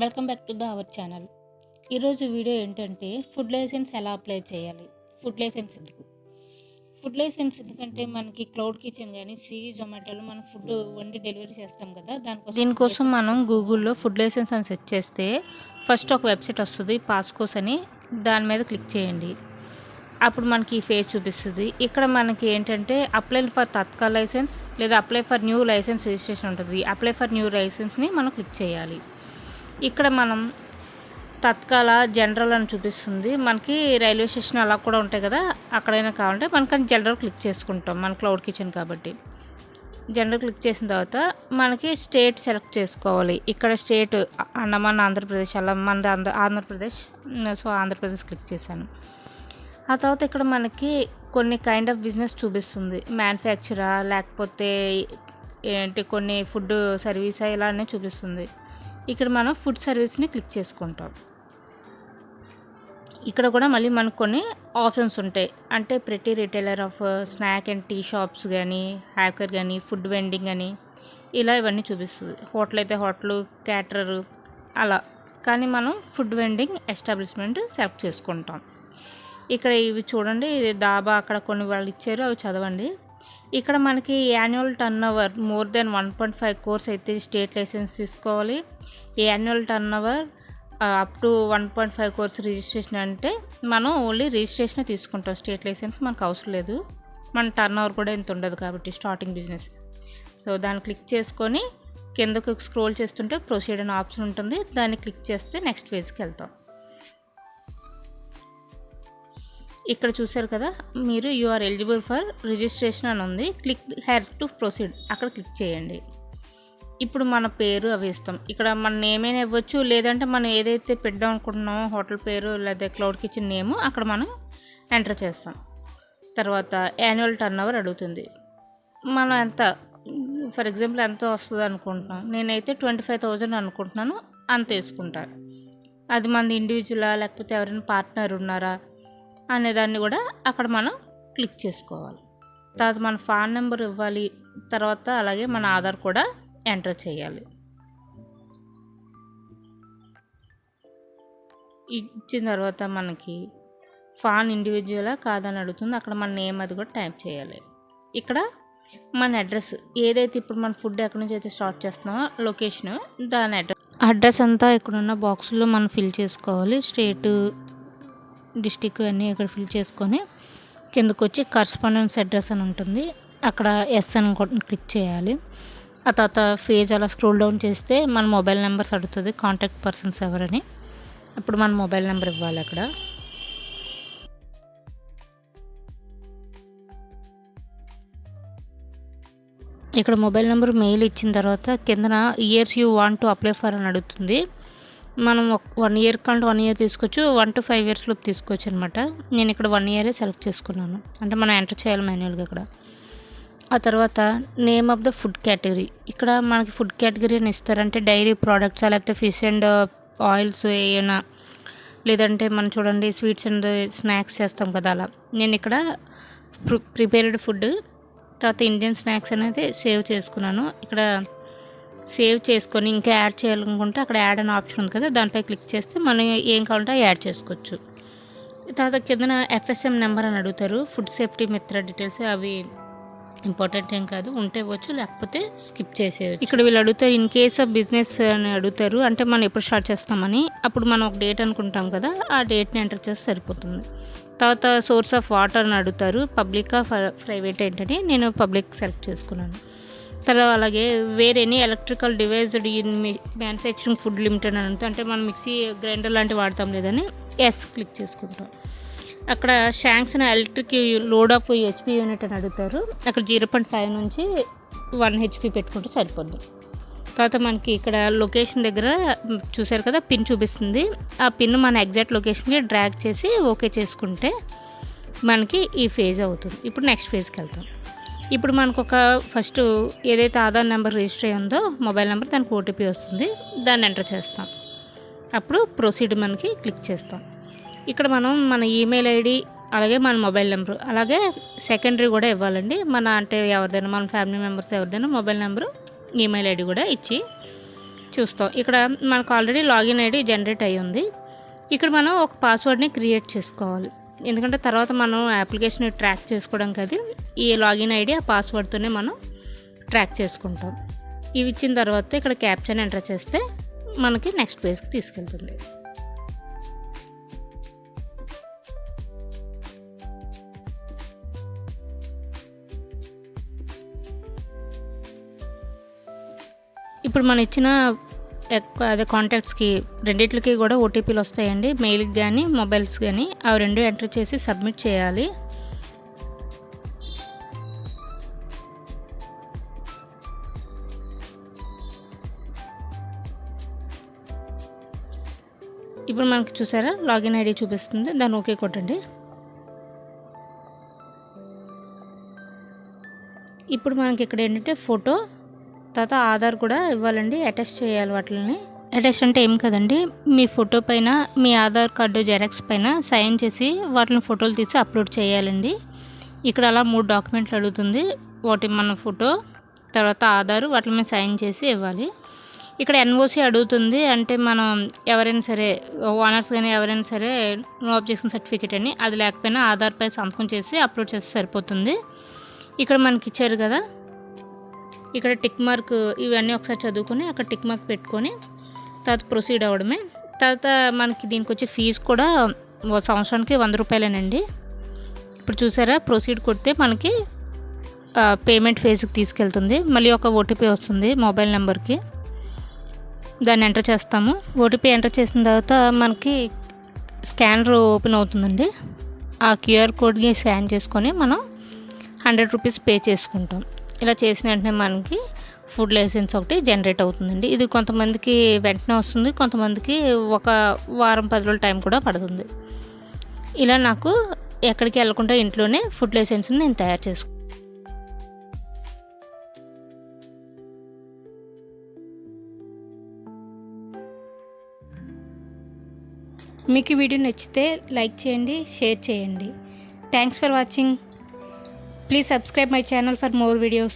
Welcome back to our channel. ఈరోజు video ఏంటంటే food licence ఎలా అప్లై చేయాలి. ఫుడ్ లైసెన్స్ ఎందుకంటే మనకి క్లౌడ్ కిచెన్ కానీ స్విగ్గీ జొమాటోలో మనం ఫుడ్ వండి డెలివరీ చేస్తాం కదా, దీనికోసం మనం గూగుల్లో ఫుడ్ లైసెన్స్ అని సెర్చ్ చేస్తే ఫస్ట్ ఒక వెబ్సైట్ వస్తుంది, పాస్కోస్ అని. దాని మీద క్లిక్ చేయండి. అప్పుడు మనకి ఈ ఫేజ్ చూపిస్తుంది. ఇక్కడ మనకి ఏంటంటే అప్లై ఫర్ తత్కాల్ లైసెన్స్ లేదా apply for new license registration ఉంటుంది. అప్లై ఫర్ న్యూ లైసెన్స్ని మనం క్లిక్ చేయాలి. ఇక్కడ మనం తత్కాల జనరల్ అని చూపిస్తుంది. మనకి రైల్వే స్టేషన్ అలా కూడా ఉంటాయి కదా, అక్కడైనా కావాలంటే మనకని జనరల్ క్లిక్ చేసుకుంటాం. మన క్లౌడ్ కిచెన్ కాబట్టి జనరల్ క్లిక్ చేసిన తర్వాత మనకి స్టేట్ సెలెక్ట్ చేసుకోవాలి. ఇక్కడ స్టేట్ అండమాన్ ఆంధ్రప్రదేశ్, అలా మన ఆంధ్రప్రదేశ్. సో ఆంధ్రప్రదేశ్ క్లిక్ చేశాను. ఆ తర్వాత ఇక్కడ మనకి కొన్ని కైండ్ ఆఫ్ బిజినెస్ చూపిస్తుంది. మ్యానుఫ్యాక్చరా లేకపోతే ఏంటి కొన్ని ఫుడ్ సర్వీసా ఇలానే చూపిస్తుంది. ఇక్కడ మనం ఫుడ్ సర్వీస్ని క్లిక్ చేసుకుంటాం. ఇక్కడ కూడా మళ్ళీ మనకు కొన్ని ఆప్షన్స్ ఉంటాయి. అంటే ప్రతి retailer of snack and tea shops కానీ, హ్యాకర్ కానీ, ఫుడ్ వెండింగ్ అని ఇలా ఇవన్నీ చూపిస్తుంది. హోటల్ అయితే హోటల్, క్యాటరర్ అలా. కానీ మనం ఫుడ్ వెండింగ్ ఎస్టాబ్లిష్మెంట్ సెలెక్ట్ చేసుకుంటాం. ఇక్కడ ఇవి చూడండి, దాబా అక్కడ కొన్ని వాళ్ళు ఇచ్చారు, అవి చదవండి. ఇక్కడ మనకి annual turn over more than 1.5 crores అయితే స్టేట్ లైసెన్స్ తీసుకోవాలి. Annual turn over up to 1.5 crores registration అంటే మనం ఓన్లీ రిజిస్ట్రేషనే తీసుకుంటాం, స్టేట్ లైసెన్స్ మనకు అవసరం లేదు. మన టర్న్ ఓవర్ కూడా ఎంత ఉండదు కాబట్టి స్టార్టింగ్ బిజినెస్. సో దాన్ని క్లిక్ చేసుకొని కిందకు స్క్రోల్ చేస్తుంటే ప్రొసీడ్ అనే ఆప్షన్ ఉంటుంది. దాన్ని క్లిక్ చేస్తే నెక్స్ట్ ఫేజ్కి వెళ్తాం. ఇక్కడ చూసారు కదా మీరు, you are eligible for registration అని ఉంది. క్లిక్ హెర్ టు ప్రొసీడ్, అక్కడ క్లిక్ చేయండి. ఇప్పుడు మన పేరు అవి ఇస్తాం. ఇక్కడ మన నేమైనా ఇవ్వచ్చు, లేదంటే మనం ఏదైతే పెడదాం అనుకుంటున్నామో హోటల్ పేరు లేదా క్లౌడ్ కిచెన్ నేమ్ అక్కడ మనం ఎంటర్ చేస్తాం. తర్వాత యాన్యువల్ టర్న్ ఓవర్ అడుగుతుంది. మనం ఎంత, ఫర్ ఎగ్జాంపుల్ ఎంత వస్తుంది అనుకుంటున్నాం, నేనైతే 25,000 అనుకుంటున్నాను, అంత వేసుకుంటాను. అది మన ఇండివిజువలా లేకపోతే ఎవరైనా పార్ట్నర్ ఉన్నారా అనేదాన్ని కూడా అక్కడ మనం క్లిక్ చేసుకోవాలి. తర్వాత మన ఫోన్ నెంబర్ ఇవ్వాలి. తర్వాత అలాగే మన ఆధార్ కూడా ఎంటర్ చేయాలి. ఇచ్చిన తర్వాత మనకి ఫాన్ ఇండివిజువలా కాదని అడుగుతుంది. అక్కడ మన నేమ్ అది కూడా టైప్ చేయాలి. ఇక్కడ మన అడ్రస్ ఏదైతే ఇప్పుడు మన ఫుడ్ ఎక్కడి నుంచి అయితే స్టార్ట్ చేస్తున్నామో లొకేషన్, దాని అడ్రస్ అంతా ఇక్కడున్న బాక్సుల్లో మనం ఫిల్ చేసుకోవాలి. స్టేటు, డిస్టిక్ అన్నీ ఇక్కడ ఫిల్ చేసుకొని కిందకు వచ్చి కరస్పాండెన్స్ అడ్రస్ అని ఉంటుంది, అక్కడ ఎస్ అని క్లిక్ చేయాలి. ఆ తర్వాత ఫేజ్ అలా స్క్రోల్ డౌన్ చేస్తే మన మొబైల్ నెంబర్స్ అడుగుతుంది, కాంటాక్ట్ పర్సన్స్ ఎవరని. అప్పుడు మన మొబైల్ నెంబర్ ఇవ్వాలి. అక్కడ ఇక్కడ మొబైల్ నెంబర్ మెయిల్ ఇచ్చిన తర్వాత కిందన years you want to apply for అని అడుగుతుంది. మనం 1 year కంటే 1 year తీసుకోవచ్చు, 1 to 5 years లోపు తీసుకోవచ్చు అనమాట. నేను ఇక్కడ 1 year సెలెక్ట్ చేసుకున్నాను, అంటే మనం ఎంటర్ చేయాలి మాన్యువల్గా ఇక్కడ. ఆ తర్వాత name of the food category, ఇక్కడ మనకి ఫుడ్ కేటగిరీ అని ఇస్తారంటే డైరీ ప్రోడక్ట్స్ లేకపోతే ఫిష్ అండ్ ఆయిల్స్ ఏమైనా, లేదంటే మనం చూడండి స్వీట్స్ అండ్ స్నాక్స్ చేస్తాం కదా అలా. నేను ఇక్కడ ప్రిపేర్డ్ ఫుడ్, తర్వాత ఇండియన్ స్నాక్స్ అనేది సేవ్ చేసుకున్నాను. ఇక్కడ సేవ్ చేసుకొని ఇంకా యాడ్ చేయాలనుకుంటే అక్కడ యాడ్ అనే ఆప్షన్ ఉంది కదా, దానిపై క్లిక్ చేస్తే మనం ఏం కావాలంటే యాడ్ చేసుకోవచ్చు. తర్వాత కిందన FSM నెంబర్ అని అడుగుతారు, ఫుడ్ సేఫ్టీ మిత్ర డీటెయిల్స్. అవి ఇంపార్టెంట్ ఏం కాదు, ఉంటే ఇవ్వచ్చు లేకపోతే స్కిప్ చేసేయచ్చు. ఇక్కడ వీళ్ళు అడుగుతారు ఇన్ కేస్ ఆఫ్ బిజినెస్ అని అడుగుతారు, అంటే మనం ఎప్పుడు స్టార్ట్ చేస్తామని. అప్పుడు మనం ఒక డేట్ అనుకుంటాం కదా, ఆ డేట్ని ఎంటర్ చేస్తే సరిపోతుంది. తర్వాత సోర్స్ ఆఫ్ వాటర్ అని అడుగుతారు, పబ్లికా ప్రైవేట్ ఏంటని. నేను పబ్లిక్ సెలెక్ట్ చేసుకున్నాను. తర్వాత అలాగే వేరే any electrical devised in manufacturing food limited అని అంటే మనం మిక్సీ గ్రైండర్ లాంటివి వాడతాం లేదని ఎస్ క్లిక్ చేసుకుంటాం. అక్కడ sanction electric load of HP unit అని అడుగుతారు. అక్కడ 0.5 నుంచి 1 HP పెట్టుకుంటే సరిపోద్ది. తర్వాత మనకి ఇక్కడ లొకేషన్ దగ్గర చూసారు కదా పిన్ చూపిస్తుంది, ఆ పిన్ మన ఎగ్జాక్ట్ లొకేషన్కి డ్రాగ్ చేసి ఓకే చేసుకుంటే మనకి ఈ ఫేజ్ అవుతుంది. ఇప్పుడు నెక్స్ట్ ఫేజ్కి వెళ్తాం. ఇప్పుడు మనకు ఒక ఫస్ట్ ఏదైతే ఆధార్ నెంబర్ రిజిస్టర్ అయ్యి ఉందో మొబైల్ నెంబర్, దానికి OTP వస్తుంది, దాన్ని ఎంటర్ చేస్తాం. అప్పుడు ప్రొసీడ్ మనకి క్లిక్ చేస్తాం. ఇక్కడ మనం మన ఈమెయిల్ ID అలాగే మన మొబైల్ నెంబరు, అలాగే సెకండరీ కూడా ఇవ్వాలండి. మన అంటే ఎవరిదైనా మన ఫ్యామిలీ మెంబర్స్ ఎవరిదైనా మొబైల్ నెంబరు, ఈమెయిల్ ID కూడా ఇచ్చి చూస్తాం. ఇక్కడ మనకు ఆల్రెడీ లాగిన్ ఐడి జనరేట్ అయ్యి ఉంది. ఇక్కడ మనం ఒక పాస్వర్డ్ని క్రియేట్ చేసుకోవాలి. ఎందుకంటే తర్వాత మనం అప్లికేషన్ ట్రాక్ చేసుకోవడానికి అది ఈ లాగిన్ ఐడి ఆ పాస్వర్డ్తోనే మనం ట్రాక్ చేసుకుంటాం. ఇవి ఇచ్చిన తర్వాత ఇక్కడ క్యాప్చాని ఎంటర్ చేస్తే మనకి నెక్స్ట్ పేజ్కి తీసుకెళ్తుంది. ఇప్పుడు మనం ఇచ్చిన అదే కాంటాక్ట్స్కి రెండిట్లకి కూడా ఓటీపీలు వస్తాయండి. మెయిల్కి కానీ మొబైల్స్ కానీ అవి రెండు ఎంటర్ చేసి సబ్మిట్ చేయాలి. ఇప్పుడు మనకి చూసారా లాగిన్ ఐడి చూపిస్తుంది, దాన్ని ఓకే కొట్టండి. ఇప్పుడు మనకి ఇక్కడ ఏంటంటే ఫోటో తర్వాత ఆధార్ కూడా ఇవ్వాలండి, అటాచ్ చేయాలి. వాటిని అటాచ్ అంటే ఏం కదండి, మీ ఫోటో పైన మీ ఆధార్ కార్డు జెరాక్స్ పైన సైన్ చేసి వాటిని ఫోటోలు తీసి అప్లోడ్ చేయాలండి. ఇక్కడ అలా 3 డాక్యుమెంట్లు అడుగుతుంది. ఒకటి మన ఫోటో, తర్వాత ఆధార్, వాటి మీద సైన్ చేసి ఇవ్వాలి. ఇక్కడ ఎన్ఓసి అడుగుతుంది, అంటే మనం ఎవరైనా సరే ఓనర్స్ కానీ ఎవరైనా సరే నో అబ్జెక్షన్ సర్టిఫికేట్ అని, అది లేకపోయినా ఆధార్ పై సంతకం చేసి అప్లోడ్ చేస్తే సరిపోతుంది. ఇక్కడ మనకి ఇచ్చారు కదా, ఇక్కడ టిక్ మార్క్ ఇవన్నీ ఒకసారి చదువుకొని అక్కడ టిక్ మార్క్ పెట్టుకొని తర్వాత ప్రొసీడ్ అవ్వడమే. తర్వాత మనకి దీనికి వచ్చే ఫీజు కూడా సంవత్సరానికి 100 రూపాయలేనండి. ఇప్పుడు చూసారా ప్రొసీడ్ కొడితే మనకి పేమెంట్ ఫేజ్కి తీసుకెళ్తుంది. మళ్ళీ ఒక ఓటీపీ వస్తుంది మొబైల్ నెంబర్కి, దాన్ని ఎంటర్ చేస్తాము. ఓటీపీ ఎంటర్ చేసిన తర్వాత మనకి స్కానర్ ఓపెన్ అవుతుందండి. ఆ క్యూఆర్ కోడ్ని స్కాన్ చేసుకొని మనం 100 రూపీస్ పే చేసుకుంటాం. ఇలా చేసిన వెంటనే మనకి ఫుడ్ లైసెన్స్ ఒకటి జనరేట్ అవుతుందండి. ఇది కొంతమందికి వెంటనే వస్తుంది, కొంతమందికి ఒక వారం 10 రోజుల టైం కూడా పడుతుంది. ఇలా నాకు ఎక్కడికి వెళ్ళకుండా ఇంట్లోనే ఫుడ్ లైసెన్స్ని నేను తయారు చేసుకుంటాను. మీకు ఈ వీడియో నచ్చితే లైక్ చేయండి, షేర్ చేయండి. Thanks for watching. Please subscribe my channel for more videos.